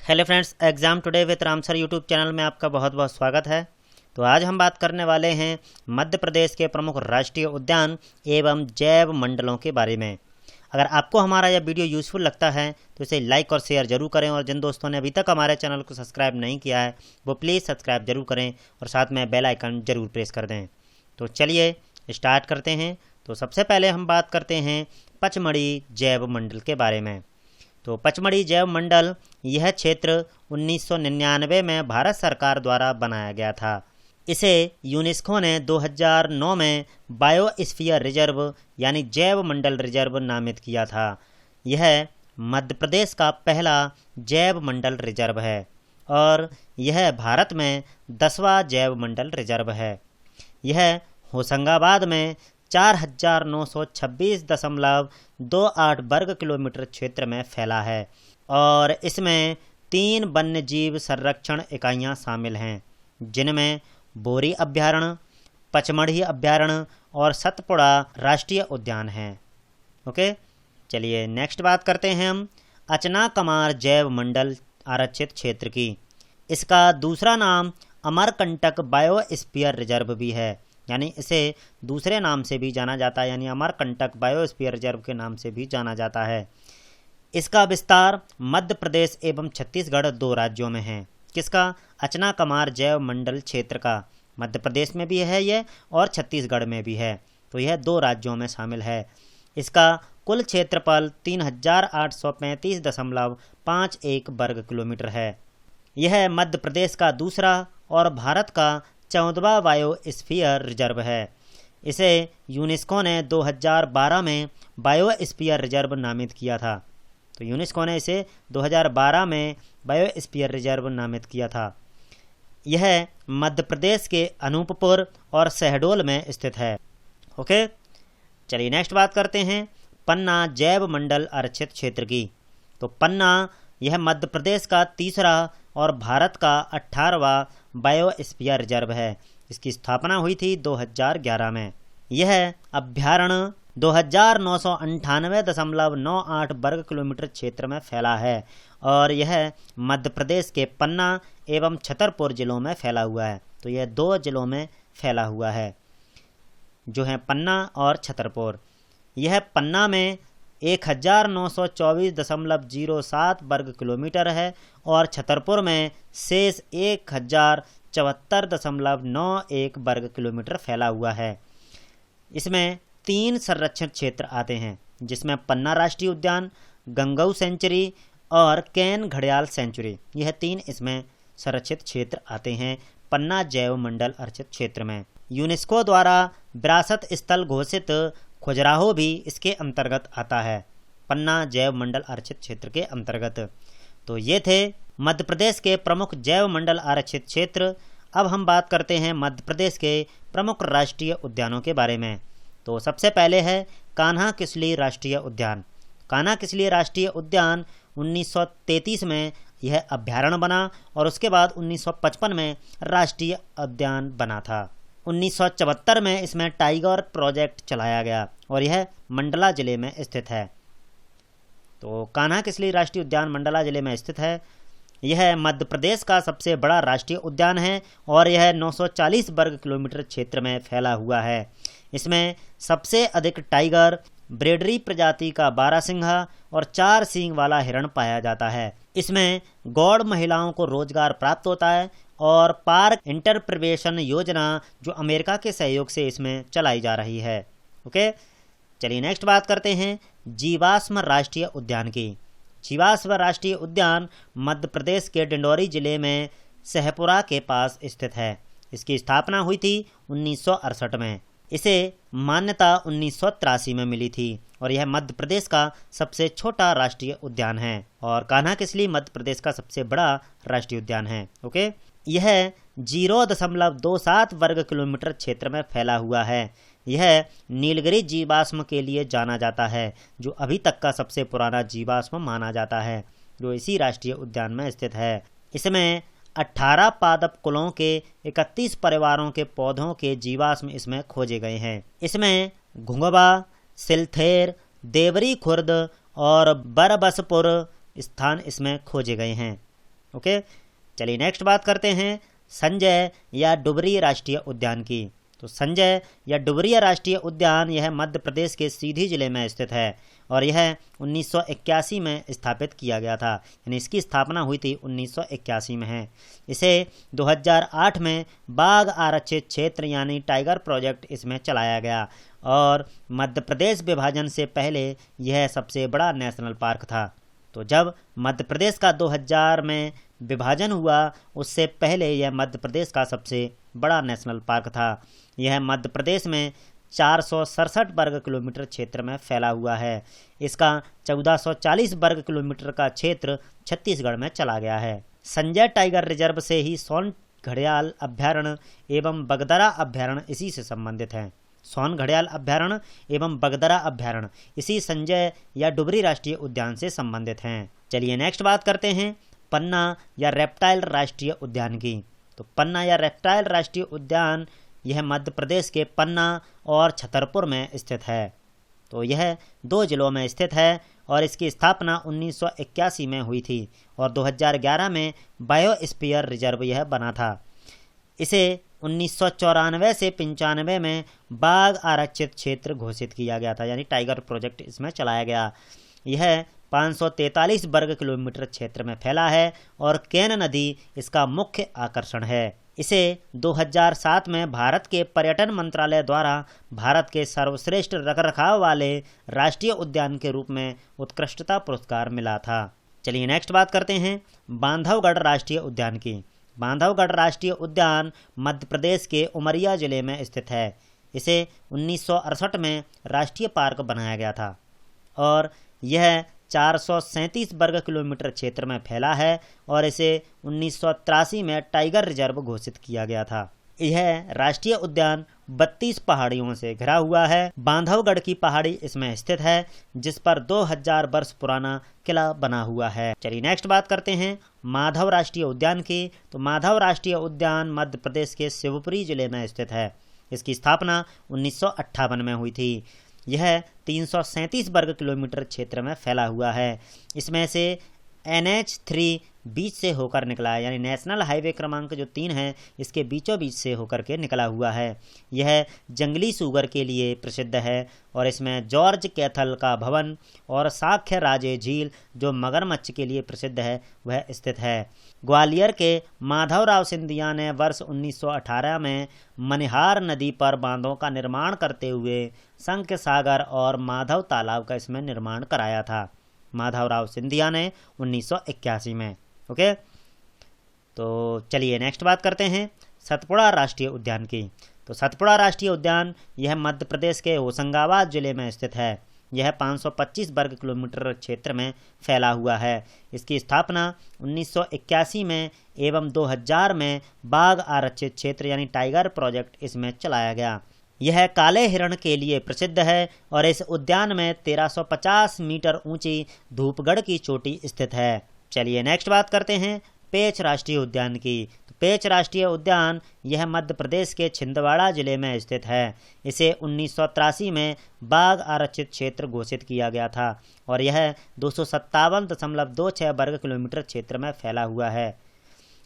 Hello friends, exam today with Ram sir YouTube channel में आपका बहुत बहुत स्वागत है। तो आज हम बात करने वाले हैं मध्य प्रदेश के प्रमुख राष्ट्रीय उद्यान एवं जैव मंडलों के बारे में। अगर आपको हमारा यह वीडियो यूज़फुल लगता है तो इसे लाइक और शेयर जरूर करें, और जिन दोस्तों ने अभी तक हमारे चैनल को सब्सक्राइब नहीं किया है वो प्लीज़ सब्सक्राइब जरूर करें और साथ में बेल आइकन जरूर प्रेस कर दें। तो चलिए स्टार्ट करते हैं। तो सबसे पहले हम बात करते हैं पचमढ़ी जैव मंडल के बारे में। तो पचमढ़ी जैव मंडल यह क्षेत्र 1999 में भारत सरकार द्वारा बनाया गया था। इसे यूनेस्को ने 2009 में बायोस्फीयर रिजर्व यानी जैव मंडल रिजर्व नामित किया था। यह मध्य प्रदेश का पहला जैव मंडल रिजर्व है और यह भारत में 10वां जैव मंडल रिजर्व है। यह होशंगाबाद में 4926.28 वर्ग किलोमीटर क्षेत्र में फैला है और इसमें 3 वन्य जीव संरक्षण इकाइयां शामिल हैं, जिनमें बोरी अभयारण्य, पचमढ़ी अभयारण्य और सतपुड़ा राष्ट्रीय उद्यान हैं। ओके, चलिए नेक्स्ट बात करते हैं हम अचनाकमार जैव मंडल आरक्षित क्षेत्र की। इसका दूसरा नाम अमरकंटक बायोस्फीयर रिजर्व भी है, यानी इसे दूसरे नाम से भी जाना जाता है, यानी अमरकंटक बायोस्फीयर रिजर्व के नाम से भी जाना जाता है। इसका विस्तार मध्य प्रदेश एवं छत्तीसगढ़ 2 राज्यों में है। किसका? अचनाकमार जैव मंडल क्षेत्र का। मध्य प्रदेश में भी है यह और छत्तीसगढ़ में भी है, तो यह 2 राज्यों में शामिल है। इसका कुल क्षेत्रफल 3835.51 वर्ग किलोमीटर है। यह मध्य प्रदेश का दूसरा और भारत का 14वां बायोस्फीयर रिजर्व है। इसे यूनेस्को ने 2012 में बायोस्फीयर रिजर्व नामित किया था। तो यूनेस्को ने इसे 2012 में बायोस्फीयर रिजर्व नामित किया था। यह मध्य प्रदेश के अनूपपुर और शहडोल में स्थित है। ओके, चलिए नेक्स्ट बात करते हैं पन्ना जैव मंडल आरक्षित क्षेत्र की। तो पन्ना यह मध्य प्रदेश का तीसरा और भारत का 18वां बायोस्फीयर रिजर्व है। इसकी स्थापना हुई थी 2011 में। यह अभ्यारण्य 2998.98 वर्ग किलोमीटर क्षेत्र में फैला है और यह मध्य प्रदेश के पन्ना एवं छतरपुर जिलों में फैला हुआ है। तो यह 2 जिलों में फैला हुआ है, जो है पन्ना और छतरपुर। यह पन्ना में 1924.07 वर्ग किलोमीटर है और छतरपुर में शेष 1074.91 वर्ग किलोमीटर फैला हुआ है। इसमें 3 संरक्षण क्षेत्र आते हैं, जिसमें पन्ना राष्ट्रीय उद्यान, गंगऊ सेंचुरी और कैन घड़ियाल सेंचुरी। यह 3 इसमें संरक्षित क्षेत्र आते हैं पन्ना जैव मंडल आरक्षित क्षेत्र में। यूनेस्को द्वारा विरासत स्थल घोषित खजुराहो भी इसके अंतर्गत आता है, पन्ना जैव मंडल आरक्षित क्षेत्र के अंतर्गत। तो ये थे मध्य प्रदेश के प्रमुख जैव मंडल आरक्षित क्षेत्र। अब हम बात करते हैं मध्य प्रदेश के प्रमुख राष्ट्रीय उद्यानों के बारे में। तो सबसे पहले है कान्हा किसली राष्ट्रीय उद्यान। कान्हा किसली राष्ट्रीय उद्यान 1933 में यह अभ्यारण्य बना और उसके बाद 1955 में राष्ट्रीय उद्यान बना था। 1974 में इसमें टाइगर प्रोजेक्ट चलाया गया और यह मंडला जिले में स्थित है। तो कान्हा किसली राष्ट्रीय उद्यान मंडला जिले में स्थित है। यह मध्य प्रदेश का सबसे बड़ा राष्ट्रीय उद्यान है और यह 940 वर्ग किलोमीटर क्षेत्र में फैला हुआ है। इसमें सबसे अधिक टाइगर, ब्रेडरी प्रजाति का बारहसिंघा और 4 सींग वाला हिरण पाया जाता है। इसमें गौड़ महिलाओं को रोजगार प्राप्त होता है और पार्क इंटरप्रिवेशन योजना जो अमेरिका के सहयोग से इसमें चलाई जा रही है। ओके, चलिए नेक्स्ट बात करते हैं जीवाश्म राष्ट्रीय उद्यान की। जीवाश्म राष्ट्रीय उद्यान मध्य प्रदेश के डिंडौरी जिले में सहपुरा के पास स्थित है। इसकी स्थापना हुई थी 1968 में। इसे मान्यता 1983 में मिली थी और यह मध्य प्रदेश का सबसे छोटा राष्ट्रीय उद्यान है और कान्हा किसली मध्य प्रदेश का सबसे बड़ा राष्ट्रीय उद्यान है। ओके, यह 0.27 वर्ग किलोमीटर क्षेत्र में फैला हुआ है। यह नीलगिरी जीवाश्म के लिए जाना जाता है, जो अभी तक का सबसे पुराना जीवाश्म माना जाता है, जो इसी राष्ट्रीय उद्यान में स्थित है। इसमें 18 पादप कुलों के 31 परिवारों के पौधों के जीवाश्म इसमें खोजे गए हैं। इसमें घुंघबा, सिलथेर, देवरी खुर्द और बरबसपुर स्थान इसमें खोजे गए हैं। ओके, चलिए नेक्स्ट बात करते हैं संजय या डुबरी राष्ट्रीय उद्यान की। तो संजय या डुबरिया राष्ट्रीय उद्यान यह मध्य प्रदेश के सीधी जिले में स्थित है और यह 1981 में स्थापित किया गया था, यानी इसकी स्थापना हुई थी 1981 में है। इसे 2008 में बाघ आरक्षित क्षेत्र यानी टाइगर प्रोजेक्ट इसमें चलाया गया और मध्य प्रदेश विभाजन से पहले यह सबसे बड़ा नेशनल पार्क था। तो जब मध्य प्रदेश का 2000 में विभाजन हुआ उससे पहले यह मध्य प्रदेश का सबसे बड़ा नेशनल पार्क था। यह मध्य प्रदेश में 467 वर्ग किलोमीटर क्षेत्र में फैला हुआ है। इसका 1440 वर्ग किलोमीटर का क्षेत्र छत्तीसगढ़ में चला गया है। संजय टाइगर रिजर्व से ही सोन घड़ियाल अभ्यारण्य एवं बगदरा अभ्यारण्य इसी से संबंधित हैं। सोन घड़ियाल अभ्यारण्य एवं बगदरा अभ्यारण्य इसी संजय या डुबरी राष्ट्रीय उद्यान से संबंधित हैं। चलिए नेक्स्ट बात करते हैं पन्ना या रेप्टाइल राष्ट्रीय उद्यान की। तो पन्ना या रेप्टाइल राष्ट्रीय उद्यान यह मध्य प्रदेश के पन्ना और छतरपुर में स्थित है। तो यह 2 जिलों में स्थित है और इसकी स्थापना 1981 में हुई थी और 2011 में बायोस्फीयर रिजर्व यह बना था। इसे 1994 से 95 में बाघ आरक्षित क्षेत्र घोषित किया गया था, यानी टाइगर प्रोजेक्ट इसमें चलाया गया। यह 543 वर्ग किलोमीटर क्षेत्र में फैला है और केन नदी इसका मुख्य आकर्षण है। इसे 2007 में भारत के पर्यटन मंत्रालय द्वारा भारत के सर्वश्रेष्ठ रखरखाव वाले राष्ट्रीय उद्यान के रूप में उत्कृष्टता पुरस्कार मिला था। चलिए नेक्स्ट बात करते हैं बांधवगढ़ राष्ट्रीय उद्यान की। बांधवगढ़ राष्ट्रीय उद्यान मध्य प्रदेश के उमरिया जिले में स्थित है। इसे 1968 में राष्ट्रीय पार्क बनाया गया था और यह 437 वर्ग किलोमीटर क्षेत्र में फैला है और इसे 1983 में टाइगर रिजर्व घोषित किया गया था। यह राष्ट्रीय उद्यान 32 पहाड़ियों से घिरा हुआ है। बांधवगढ़ की पहाड़ी इसमें स्थित है जिस पर 2000 वर्ष पुराना किला बना हुआ है। चलिए नेक्स्ट बात करते हैं माधव राष्ट्रीय उद्यान की। तो माधव राष्ट्रीय उद्यान मध्य प्रदेश के शिवपुरी जिले में स्थित है। इसकी स्थापना 1958 में हुई थी। यह 337 वर्ग किलोमीटर क्षेत्र में फैला हुआ है। इसमें से NH3 बीच से होकर निकला है, यानी नेशनल हाईवे क्रमांक जो 3 है इसके बीचों बीच से होकर के निकला हुआ है। यह जंगली सूगर के लिए प्रसिद्ध है और इसमें जॉर्ज कैथल का भवन और साक्ष्य राजे झील जो मगरमच्छ के लिए प्रसिद्ध है वह स्थित है। ग्वालियर के माधवराव सिंधिया ने वर्ष 1918 में मनिहार नदी पर बांधों का निर्माण करते हुए शंख सागर और माधव तालाब का इसमें निर्माण कराया था। माधवराव सिंधिया ने 1981 में। ओके, तो चलिए नेक्स्ट बात करते हैं सतपुड़ा राष्ट्रीय उद्यान की। तो सतपुड़ा राष्ट्रीय उद्यान यह मध्य प्रदेश के होशंगाबाद जिले में स्थित है। यह 525 वर्ग किलोमीटर क्षेत्र में फैला हुआ है। इसकी स्थापना 1981 में एवं 2000 में बाघ आरक्षित क्षेत्र यानी टाइगर प्रोजेक्ट इसमें चलाया गया। यह काले हिरण के लिए प्रसिद्ध है और इस उद्यान में 1350 मीटर ऊंची धूपगढ़ की चोटी स्थित है। चलिए नेक्स्ट बात करते हैं पेंच राष्ट्रीय उद्यान की। तो पेंच राष्ट्रीय उद्यान यह मध्य प्रदेश के छिंदवाड़ा जिले में स्थित है। इसे 1983 में बाघ आरक्षित क्षेत्र घोषित किया गया था और यह 257.26 वर्ग किलोमीटर क्षेत्र में फैला हुआ है।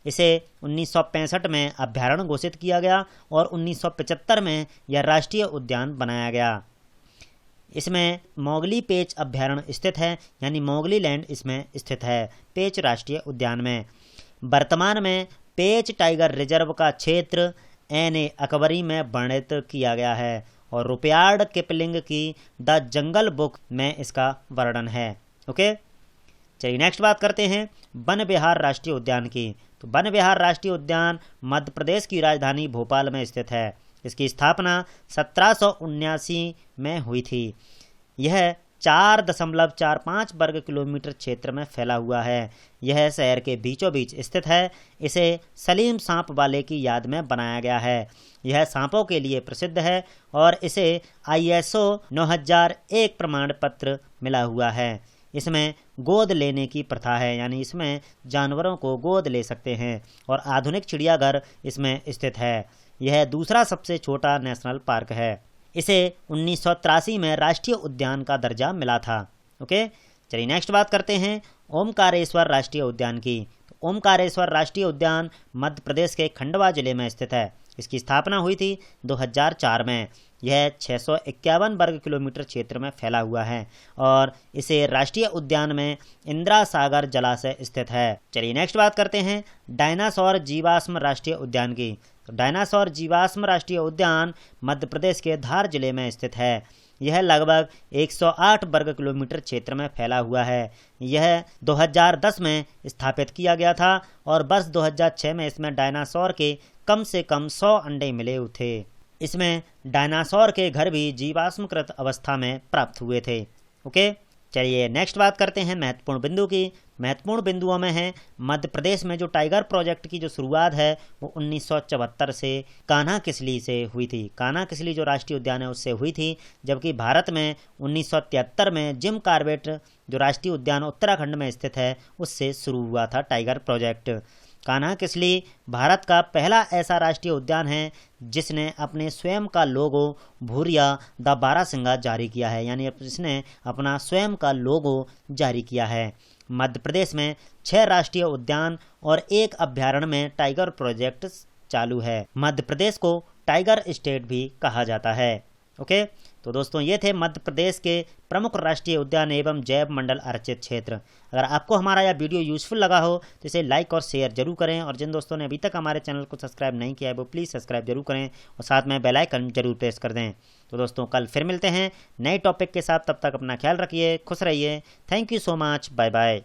इसे 1965 में अभ्यारण्य घोषित किया गया और 1975 में यह राष्ट्रीय उद्यान बनाया गया। इसमें मोगली पेंच अभ्यारण्य स्थित है, यानी मोगली लैंड इसमें स्थित है पेंच राष्ट्रीय उद्यान में। वर्तमान में पेंच टाइगर रिजर्व का क्षेत्र NA अकबरी में वर्णित किया गया है और रुपयार्ड किपलिंग की द जंगल बुक में इसका वर्णन है। ओके, चलिए नेक्स्ट बात करते हैं वन विहार राष्ट्रीय उद्यान की। तो वन विहार राष्ट्रीय उद्यान मध्य प्रदेश की राजधानी भोपाल में स्थित है। इसकी स्थापना 1779 में हुई थी। यह 4.45 वर्ग किलोमीटर क्षेत्र में फैला हुआ है। यह शहर के बीचों बीच स्थित है। इसे सलीम सांप वाले की याद में बनाया गया है। यह सांपों के लिए प्रसिद्ध है और इसे ISO 9001 प्रमाण पत्र मिला हुआ है। इसमें गोद लेने की प्रथा है, यानी इसमें जानवरों को गोद ले सकते हैं और आधुनिक चिड़ियाघर इसमें स्थित है। यह दूसरा सबसे छोटा नेशनल पार्क है। इसे 1983 में राष्ट्रीय उद्यान का दर्जा मिला था। ओके, चलिए नेक्स्ट बात करते हैं ओमकारेश्वर राष्ट्रीय उद्यान की। तो ओमकारेश्वर राष्ट्रीय उद्यान मध्य प्रदेश के खंडवा जिले में स्थित है। इसकी स्थापना हुई थी 2004 में। यह 651 वर्ग किलोमीटर क्षेत्र में फैला हुआ है और इसे राष्ट्रीय उद्यान में इंदिरा सागर जलाशय स्थित है। चलिए नेक्स्ट बात करते हैं डायनासोर जीवाश्म राष्ट्रीय उद्यान की। तो डायनासोर जीवाश्म राष्ट्रीय उद्यान मध्य प्रदेश के धार जिले में स्थित है। यह लगभग 108 वर्ग किलोमीटर क्षेत्र में फैला हुआ है। यह 2010 में स्थापित किया गया था और वर्ष 2006 में इसमें डायनासोर के कम से कम 100 अंडे मिले थे। इसमें डायनासोर के घर भी जीवाश्मकृत अवस्था में प्राप्त हुए थे। ओके, चलिए नेक्स्ट बात करते हैं महत्वपूर्ण बिंदु की। महत्वपूर्ण बिंदुओं में है मध्य प्रदेश में जो टाइगर प्रोजेक्ट की जो शुरुआत है वो 1974 से कान्हा किसली से हुई थी। कान्हा किसली जो राष्ट्रीय उद्यान है उससे हुई थी, जबकि भारत में 1973 में जिम कॉर्बेट जो राष्ट्रीय उद्यान उत्तराखंड में स्थित है उससे शुरू हुआ था टाइगर प्रोजेक्ट। कान्हा किसली भारत का पहला ऐसा राष्ट्रीय उद्यान है जिसने अपने स्वयं का लोगो भूरिया द बारासिंगा जारी किया है, यानी जिसने अपना स्वयं का लोगो जारी किया है। मध्य प्रदेश में 6 राष्ट्रीय उद्यान और 1 अभ्यारण्य में टाइगर प्रोजेक्ट चालू है। मध्य प्रदेश को टाइगर स्टेट भी कहा जाता है। ओके, तो दोस्तों ये थे मध्य प्रदेश के प्रमुख राष्ट्रीय उद्यान एवं जैव मंडल आरक्षित क्षेत्र। अगर आपको हमारा यह वीडियो यूजफुल लगा हो तो इसे लाइक और शेयर जरूर करें और जिन दोस्तों ने अभी तक हमारे चैनल को सब्सक्राइब नहीं किया है वो प्लीज़ सब्सक्राइब जरूर करें और साथ में बेल आइकन जरूर प्रेस कर दें। तो दोस्तों कल फिर मिलते हैं नए टॉपिक के साथ, तब तक अपना ख्याल रखिए, खुश रहिए। Thank you so much, bye bye.